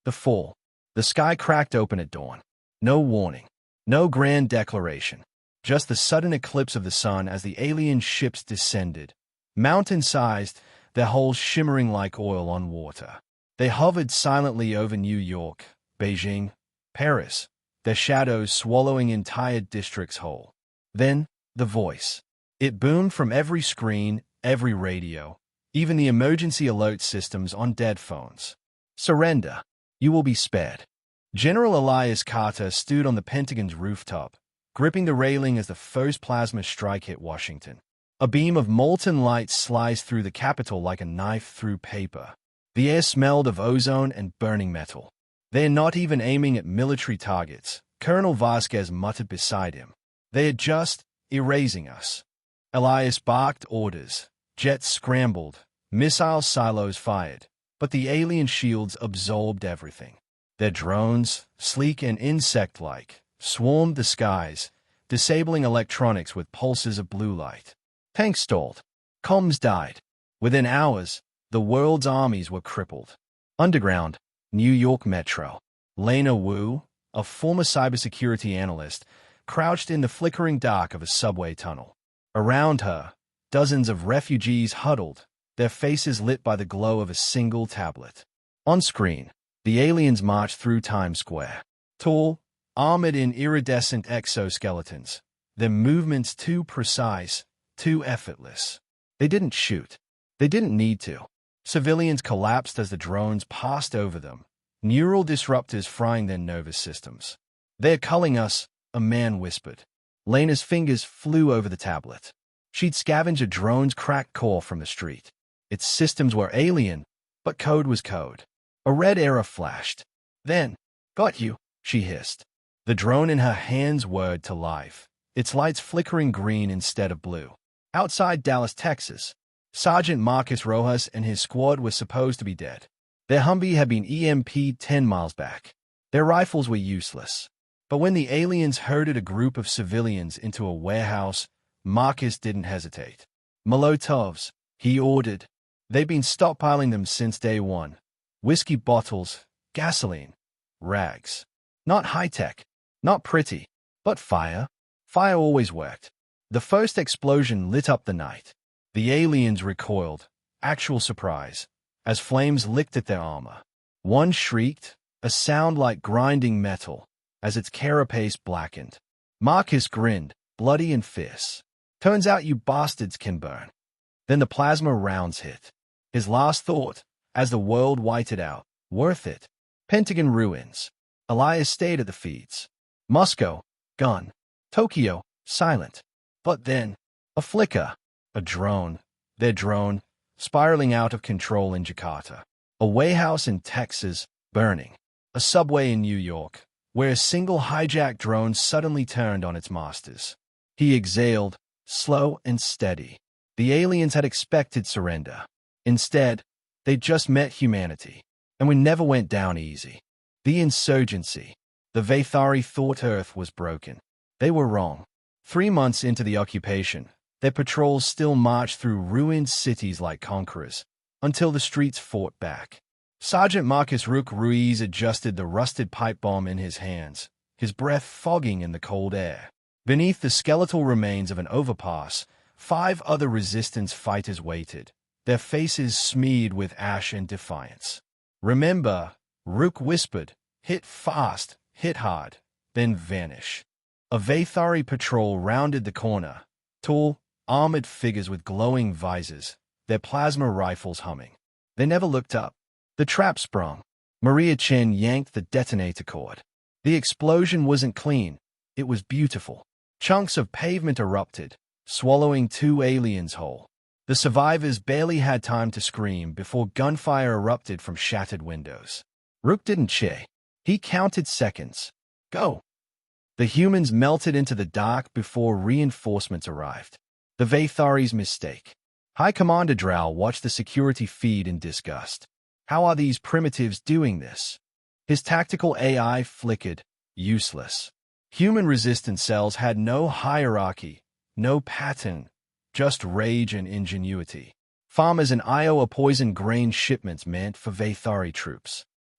The fall. The sky cracked open at dawn. No warning. No grand declaration. Just the sudden eclipse of the sun as the alien ships descended. Mountain-sized, their hulls shimmering like oil on water. They hovered silently over New York, Beijing, Paris, their shadows swallowing entire districts whole. Then, the voice. It boomed from every screen, every radio, even the emergency alert systems on dead phones. Surrender. You will be spared. General Elias Carter stood on the Pentagon's rooftop, gripping the railing as the first plasma strike hit Washington. A beam of molten light sliced through the Capitol like a knife through paper. The air smelled of ozone and burning metal. They're not even aiming at military targets, Colonel Vasquez muttered beside him. They're just erasing us. Elias barked orders. Jets scrambled, missile silos fired, but the alien shields absorbed everything. Their drones, sleek and insect-like, swarmed the skies, disabling electronics with pulses of blue light. Tanks stalled. Comms died. Within hours, the world's armies were crippled. Underground, New York Metro. Lena Wu, a former cybersecurity analyst, crouched in the flickering dark of a subway tunnel. Around her, dozens of refugees huddled, their faces lit by the glow of a single tablet. On screen, the aliens marched through Times Square. Tall, armored in iridescent exoskeletons, their movements too precise, too effortless. They didn't shoot. They didn't need to. Civilians collapsed as the drones passed over them, neural disruptors frying their nervous systems. They're culling us, a man whispered. Lena's fingers flew over the tablet. She'd scavenged a drone's cracked core from the street. Its systems were alien, but code was code. A red arrow flashed. Then, got you, she hissed. The drone in her hands whirred to life, its lights flickering green instead of blue. Outside Dallas, Texas, Sergeant Marcus Rojas and his squad were supposed to be dead. Their Humvee had been EMP'd 10 miles back. Their rifles were useless. But when the aliens herded a group of civilians into a warehouse, Marcus didn't hesitate. Molotovs, he ordered. They'd been stockpiling them since day one. Whiskey bottles, gasoline, rags. Not high-tech, not pretty, but fire. Fire always worked. The first explosion lit up the night. The aliens recoiled, actual surprise, as flames licked at their armor. One shrieked, a sound like grinding metal, as its carapace blackened. Marcus grinned, bloody and fierce. Turns out you bastards can burn. Then the plasma rounds hit. His last thought, as the world whited out, worth it. Pentagon ruins. Elias stayed at the feeds. Moscow, gone. Tokyo, silent. But then, a flicker. A drone. Their drone, spiraling out of control in Jakarta. A warehouse in Texas, burning. A subway in New York, where a single hijacked drone suddenly turned on its masters. He exhaled, slow and steady. The aliens had expected surrender. Instead, they just met humanity, and we never went down easy. The insurgency. The Vathari thought Earth was broken. They were wrong. 3 months into the occupation, their patrols still marched through ruined cities like conquerors, until the streets fought back. Sergeant Marcus Rook Ruiz adjusted the rusted pipe bomb in his hands, his breath fogging in the cold air. Beneath the skeletal remains of an overpass, 5 other resistance fighters waited, their faces smeared with ash and defiance. Remember, Rook whispered, hit fast, hit hard, then vanish. A Vathari patrol rounded the corner, tall, armored figures with glowing visors, their plasma rifles humming. They never looked up. The trap sprung. Maria Chen yanked the detonator cord. The explosion wasn't clean. It was beautiful. Chunks of pavement erupted, swallowing 2 aliens whole. The survivors barely had time to scream before gunfire erupted from shattered windows. Rook didn't cheer. He counted seconds. Go. The humans melted into the dark before reinforcements arrived. The Vathari's mistake. High Commander Drow watched the security feed in disgust. How are these primitives doing this? His tactical AI flickered, useless. Human resistance cells had no hierarchy, no pattern, just rage and ingenuity. Farmers in Iowa poisoned grain shipments meant for Vathari troops.